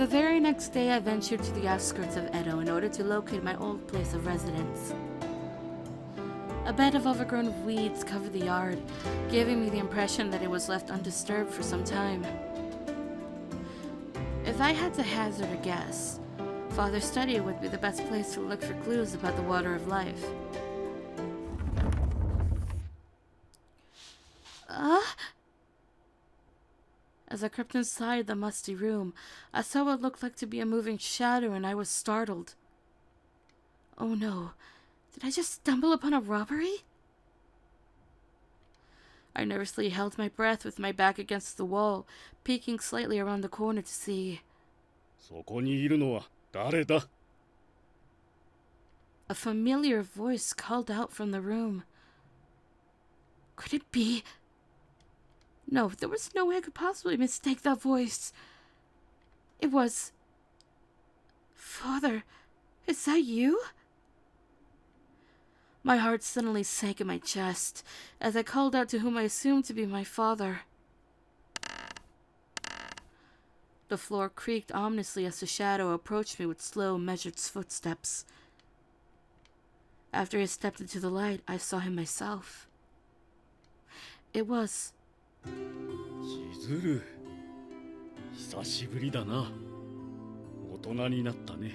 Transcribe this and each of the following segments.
The very next day, I ventured to the outskirts of Edo in order to locate my old place of residence. A bed of overgrown weeds covered the yard, giving me the impression that it was left undisturbed for some time. If I had to hazard a guess, Father's study would be the best place to look for clues about the water of life. As I crept inside the musty room, I saw what looked like to be a moving shadow, and I was startled. Oh no, did I just stumble upon a robbery? I nervously held my breath with my back against the wall, peeking slightly around the corner to see. そこにいるのは誰だ? A familiar voice called out from the room. Could it be? No, there was no way I could possibly mistake that voice. It was... Father, is that you? My heart suddenly sank in my chest as I called out to whom I assumed to be my father. The floor creaked ominously as the shadow approached me with slow, measured footsteps. After he stepped into the light, I saw him myself. It was... 千鶴、久しぶりだな。大人になったね。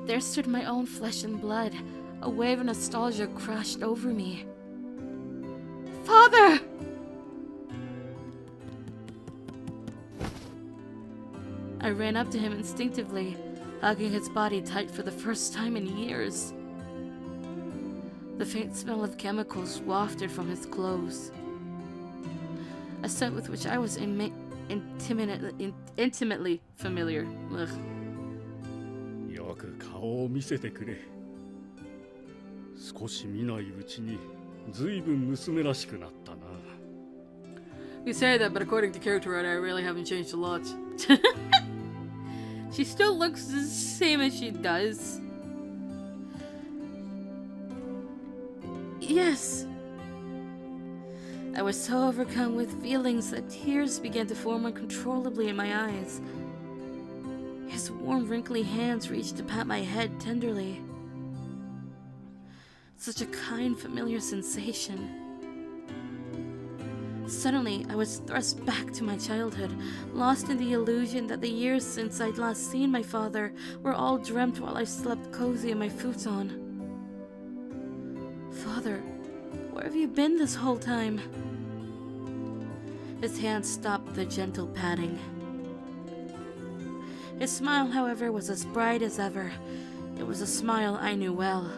There stood my own flesh and blood. A wave of nostalgia crashed over me. Father! I ran up to him instinctively, hugging his body tight for the first time in years. The faint smell of chemicals wafted from his clothes, a scent with which I was intimately familiar. Ugh. よく顔を見せてくれ。少し見ないうちにずいぶん娘らしくなったな。You say that, but according to character writer, I really haven't changed a lot. She still looks the same as she does. Yes. I was so overcome with feelings that tears began to form uncontrollably in my eyes. His warm, wrinkly hands reached to pat my head tenderly. Such a kind, familiar sensation. Suddenly, I was thrust back to my childhood, lost in the illusion that the years since I'd last seen my father were all dreamt while I slept cozy in my futon. Father, where have you been this whole time? His hand stopped the gentle patting. His smile, however, was as bright as ever. It was a smile I knew well.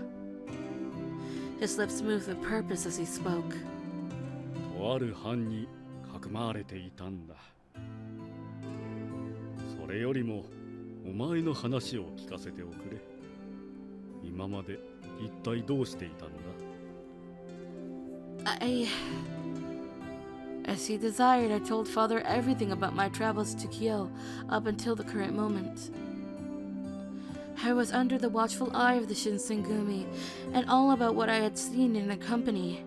His lips moved with purpose as he spoke. とある藩にかくまわれていたんだ。それよりもお前の話を聞かせておくれ。今まで一体どうしていたんだ? As he desired, I told Father everything about my travels to Kyoto up until the current moment. I was under the watchful eye of the Shinsengumi, and all about what I had seen in their company.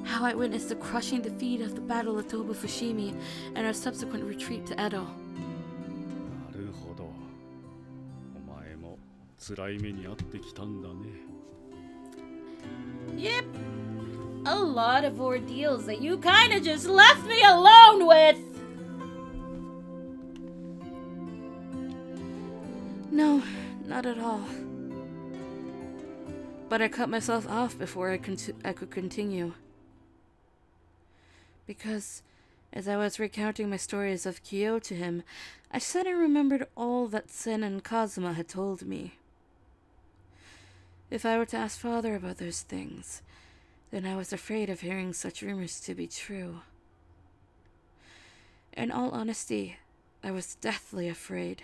How I witnessed the crushing defeat of the Battle of Toba Fushimi and our subsequent retreat to Edo. なるほど。お前も辛い目に遭ってきたんだね。Yep. A lot of ordeals that you kinda just left me alone with! No, not at all. But I cut myself off before I could continue. Because, as I was recounting my stories of Kyoto to him, I suddenly remembered all that Sen and Kazuma had told me. If I were to ask Father about those things, then I was afraid of hearing such rumors to be true. In all honesty, I was deathly afraid.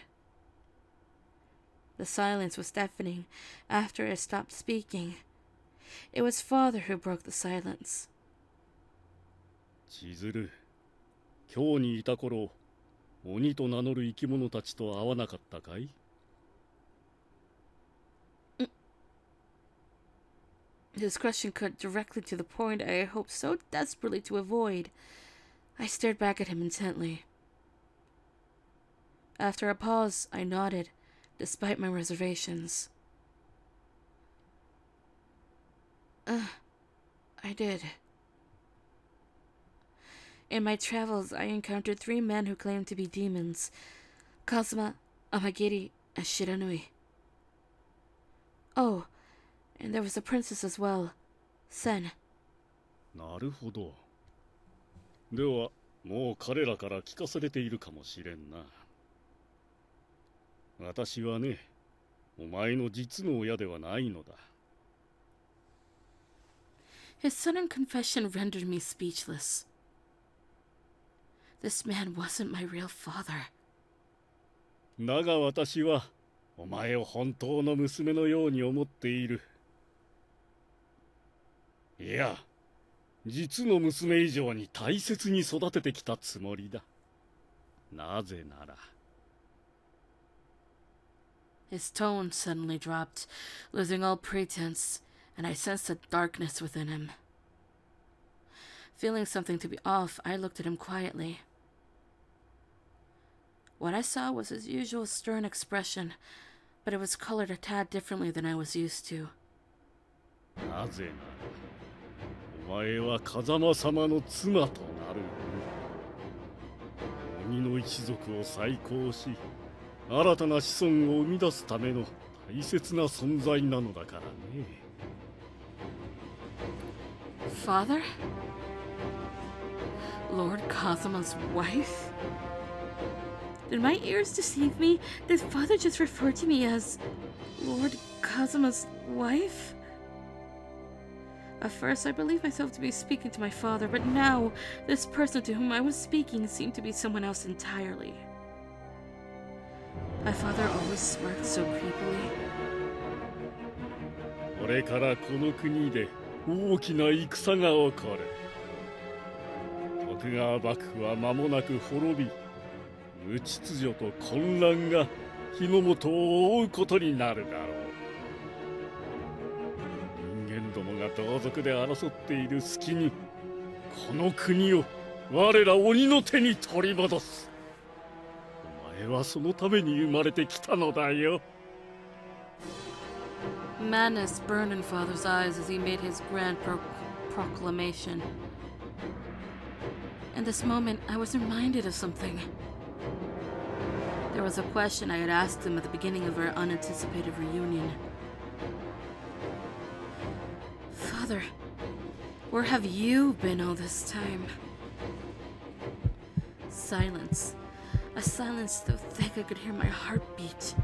The silence was deafening after I stopped speaking. It was Father who broke the silence. 千鶴、今日にいた頃、鬼と名乗る生き物たちと会わなかったかい? His question cut directly to the point I hoped so desperately to avoid. I stared back at him intently. After a pause, I nodded, despite my reservations. I did. In my travels, I encountered 3 men who claimed to be demons: Kazuma, Amagiri, and Shiranui. Oh, and there was a princess as well, Sen. なるほど。では、もう彼らから聞かされているかもしれんな。私はね、お前の実の親ではないのだ。His sudden confession rendered me speechless. This man wasn't my real father. だが私は、お前を本当の娘のように思っている。いや、実の娘以上に大切に育ててきたつもりだ。なぜなら。His tone suddenly dropped, losing all pretense, and I sensed a darkness within him. Feeling something to be off, I looked at him quietly. What I saw was his usual stern expression, but it was colored a tad differently than I was used to. なぜなら、お前は風間様の妻となる。鬼の一族を再興し、新たな子孫を生み出すための大切な存在なのだからね。Father? Lord Kazuma's wife? Did my ears deceive me? Did father just refer to me as Lord Kazuma's wife? At first, I believed myself to be speaking to my father, but now, this person to whom I was speaking seemed to be someone else entirely. My father always smirked so creepily. これからこの国で大きな戦が起こる。徳川幕府は間もなく滅び、無秩序と混乱が日の本を覆うことになるだろう。人間どもが同族で争っている隙に、この国を我ら鬼の手に取り戻す。お前はそのために生まれてきたのだよ。Madness burned in father's eyes as he made his grand proclamation. In this moment, I was reminded of something. There was a question I had asked him at the beginning of our unanticipated reunion. Father, where have you been all this time? Silence. A silence so thick I could hear my heart beat.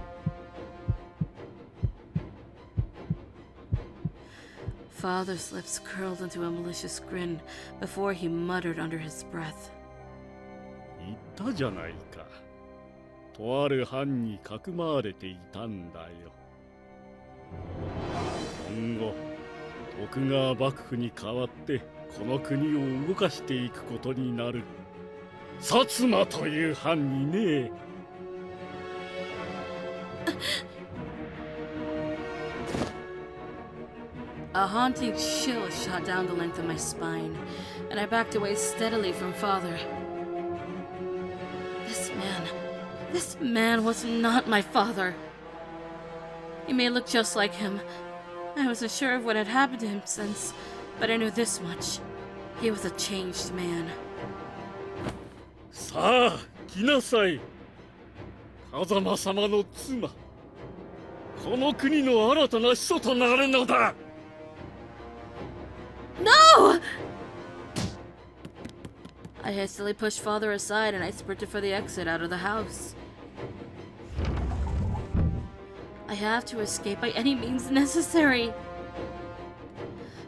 Father's lips curled into a malicious grin before he muttered under his breath. 言ったじゃないか。とある藩にかくまわれていたんだよ。今後、徳川幕府に代わってこの国を動かしていくことになる。薩摩という藩にね。A haunting chill shot down the length of my spine, and I backed away steadily from father. This man was not my father. He may look just like him. I wasn't sure of what had happened to him since, but I knew this much. He was a changed man. さあ、来なさい。風間様の妻。この国の新たな始祖となるのだ。No! I hastily pushed father aside and I sprinted for the exit out of the house. I have to escape by any means necessary.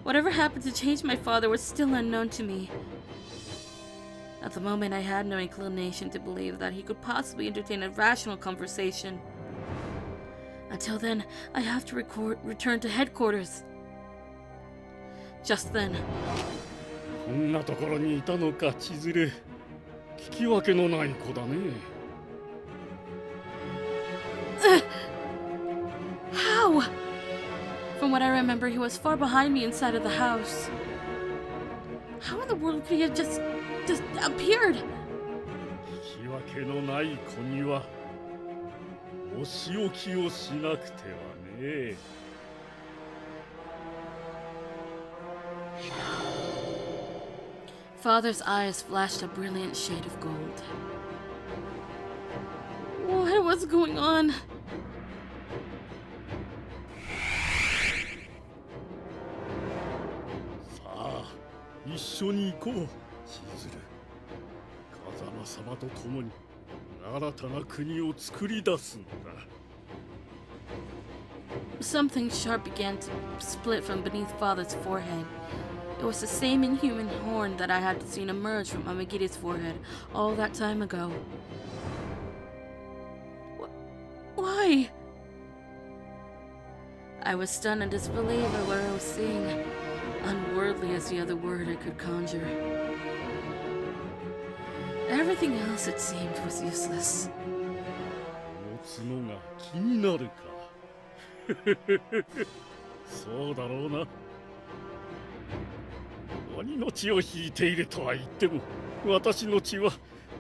Whatever happened to change my father was still unknown to me. At the moment, I had no inclination to believe that he could possibly entertain a rational conversation. Until then, I have to return to headquarters. Just then. こんなところにいたのか、千鶴。聞き分けのない子だね。How? From what I remember, he was far behind me inside of the house. How in the world could he have just appeared? 聞き分けのない子にはお仕置きをしなくてはね。Father's eyes flashed a brilliant shade of gold. What was going on? さあ、一緒に行こう、千鶴。風間様と共に新たな国を作り出すのだ。Something sharp began to split from beneath Father's forehead. It was the same inhuman horn that I had seen emerge from Amagire's forehead all that time ago. Why? I was stunned and disbelieved at what I was seeing. Unworldly as the other word I could conjure. Everything else, it seemed, was useless. 持つのが気になるか。そうだろうな。鬼の血を引いているとは言っても、私の血は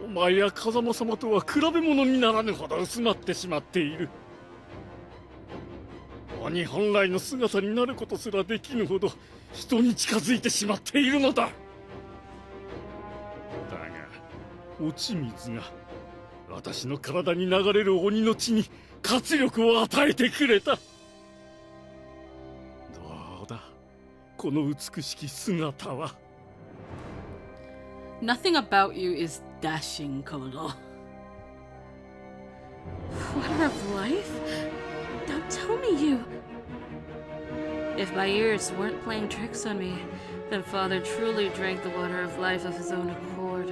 お前や風間様とは比べ物にならぬほど薄まってしまっている。鬼本来の姿になることすらできぬほど人に近づいてしまっているのだ。だが落ち水が私の体に流れる鬼の血に活力を与えてくれた。どうだ、この美しき姿は。Nothing about you is dashing, Kodo. Water of life? Now tell me you. If my ears weren't playing tricks on me, then Father truly drank the water of life of his own accord.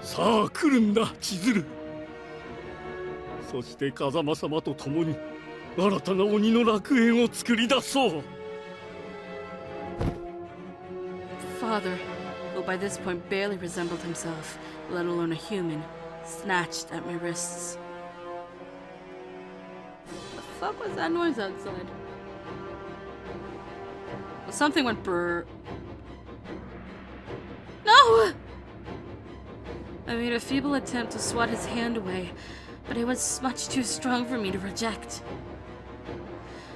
さあ来るんだ、千鶴。そして風間様と共に新たな鬼の楽園を作り出そう。Father, who by this point barely resembled himself, let alone a human, snatched at my wrists. The fuck was that noise outside? Something went brrr. No! I made a feeble attempt to swat his hand away, but it was much too strong for me to reject.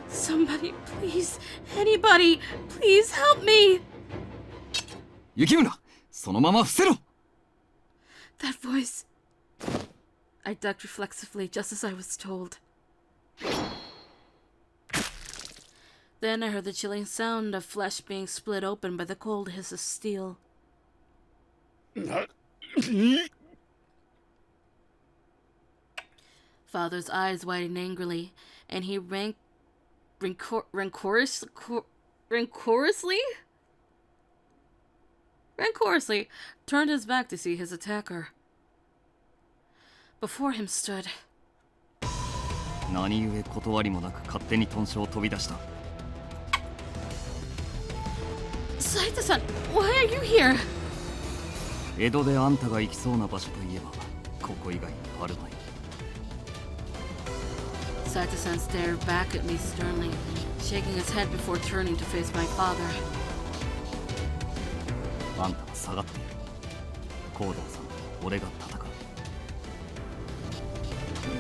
Somebody, please, anybody, please help me! 雪村、そのまま伏せろ。 That voice. I ducked reflexively just as I was told. Then I heard the chilling sound of flesh being split open by the cold hiss of steel. Father's eyes widened angrily, and he rancorously turned his back to see his attacker. Before him stood 何故断りもなく勝手に豚書を飛び出した。 Saito-san, why are you here? 江戸であんたが行きそうな場所といえばここ以外にあるまい。 Saito-san stared back at me sternly, shaking his head before turning to face my father. あんたは下がっている。コードーさん、俺が戦う。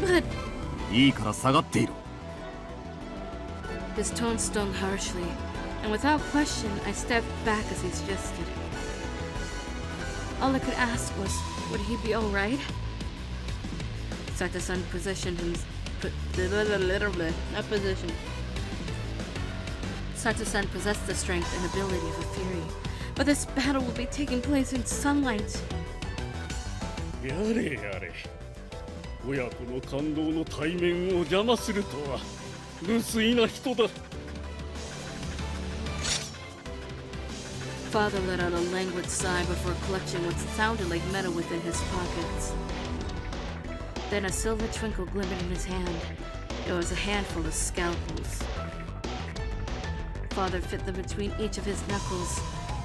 But いいから下がっていろ。 his tone stung harshly, and without question, I stepped back as he suggested. All I could ask was, would he be all right? Saito-san positioned him. Not positioned. Saito-san possessed the strength and ability of a fury, but this battle will be taking place in sunlight. やれやれ、親子の感動の対面を邪魔するとは無粋な人だ。 Father let out a languid sigh before clutching what sounded like metal within his pockets. Then a silver twinkle glimmered in his hand. It was a handful of scalpels. Father fit them between each of his knuckles.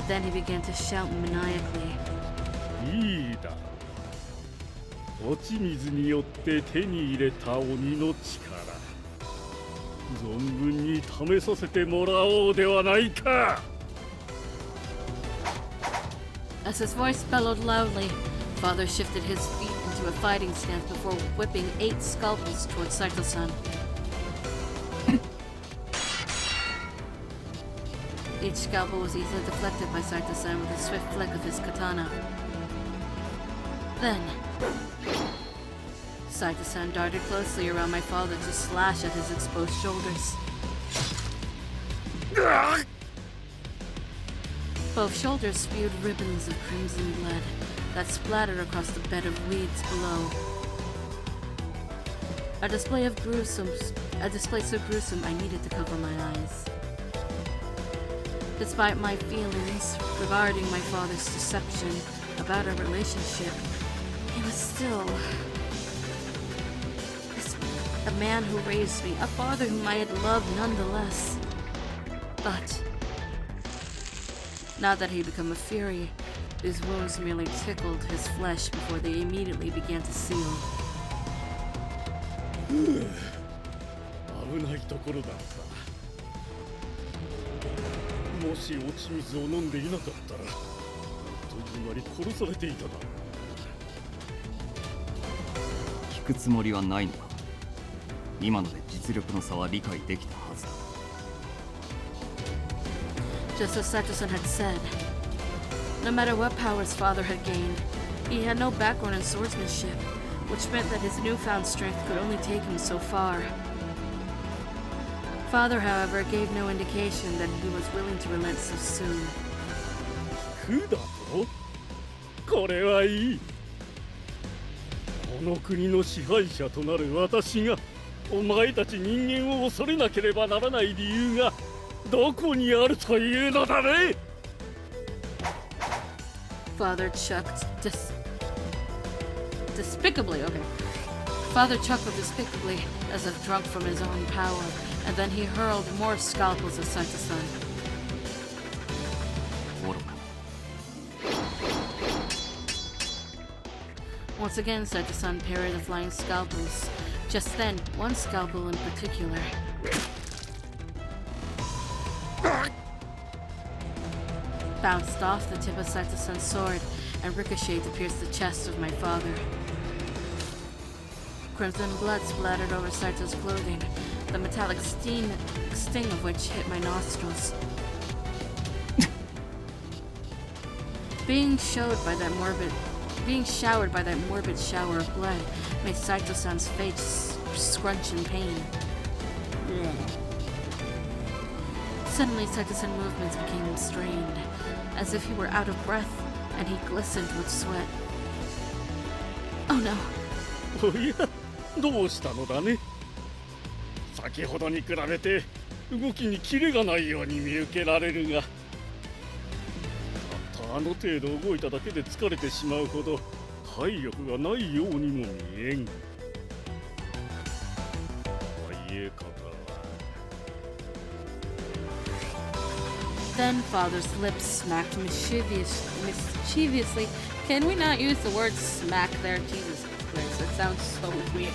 Then he began to shout maniacally. いいだ。落ち水によって手に入れた鬼の力、存分に試させてもらおうではないか。 As his voice bellowed loudly, Father shifted his feet into into a fighting stance before whipping 8 scalpels towards Saito-san. Each scalpel was easily deflected by Saito-san with a swift flick of his katana. Then, Saito-san darted closely around my father to slash at his exposed shoulders. Both shoulders spewed ribbons of crimson blood that splattered across the bed of weeds below. A display so gruesome I needed to cover my eyes. Despite my feelings regarding my father's deception about our relationship, he was still a man who raised me, a father whom I had loved nonetheless. But now that he had become a fury, his wounds merely tickled his flesh before they immediately began to seal. 危ないところだった。もし落ち水を飲んでいなかったら、あっという間に殺されていただろう。聞くつもりはないのか。今ので実力の差は理解できたはずだ。Just as Saito-san had said, no matter what powers father had gained, he had no background in swordsmanship, which meant that his newfound strength could only take him so far. Father, however, gave no indication that he was willing to relent so soon. 聞くだと？これはいい。この国の支配者となる私がお前たち人間を恐れなければならない理由がどこにあるというのだね。 Father chuckled despicably, okay. Father chuckled despicably as if drunk from his own power, and then he hurled more scalpels at Saito-san. 愚か。 Once again, Saito-san parried the flying scalpels. Just then, one scalpel in particular bounced off the tip of Saito-san's sword and ricocheted to pierce the chest of my father. Crimson blood splattered over Saito's clothing, the metallic sting of which hit my nostrils. Being showered by that morbid shower of blood made Saito-san's face scrunch in pain. Suddenly, Saito-san's movements became strained, as if he were out of breath, and he glistened with sweat. Oh no. おや、どうしたのだね。先ほどに比べて動きにキレがないように見受けられるが、たったあの程度動いただけで疲れてしまうほど体力がないようにも見えん。とはいえ方は。 Then father's lips smacked mischievously. Can we not use the word smack there? Jesus Christ, that sounds so weird.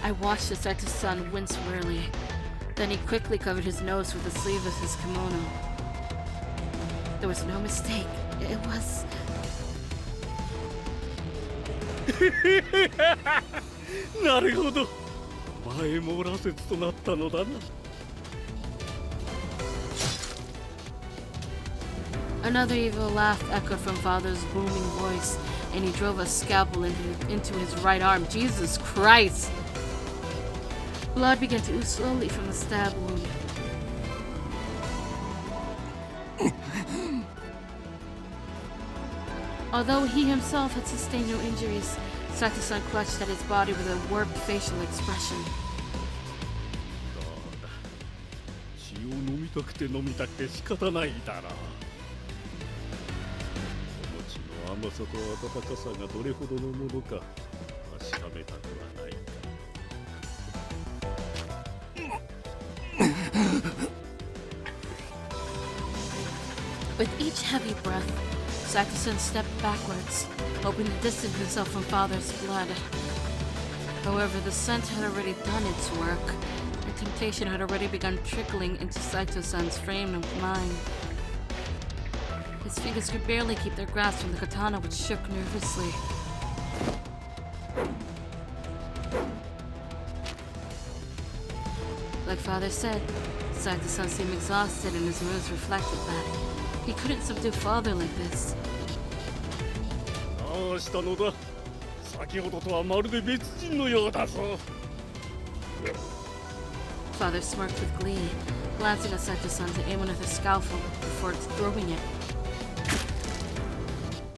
I watched the Saito-san wince wearily. Then he quickly covered his nose with the sleeve of his kimono. There was no mistake. It was... なるほど。前も羅刹となったのだな。 Another evil laugh echoed from father's booming voice, and he drove a scalpel into his right arm. Jesus Christ! Blood began to ooze slowly from the stab wound. Although he himself had sustained no injuries, Saito-san clutched at his body with a warped facial expression. 血を飲みたくて飲みたくて仕方ないだろう。お餅の甘さと温かさがどれほどのものか確かめたくはないか。 With each heavy breath, Saito-san stepped backwards, hoping to distance himself from father's blood. However, the scent had already done its work, and temptation had already begun trickling into Saito-san's frame of mind. His fingers could barely keep their grasp from the katana, which shook nervously. Like Father said, Saito-san seemed exhausted and his moves reflected that. He couldn't subdue Father like this. どうしたのだ。先ほどとはまるで別人のようだぞ。Father smirked with glee, glancing at Saito-san to aim one of his scalpel before throwing it.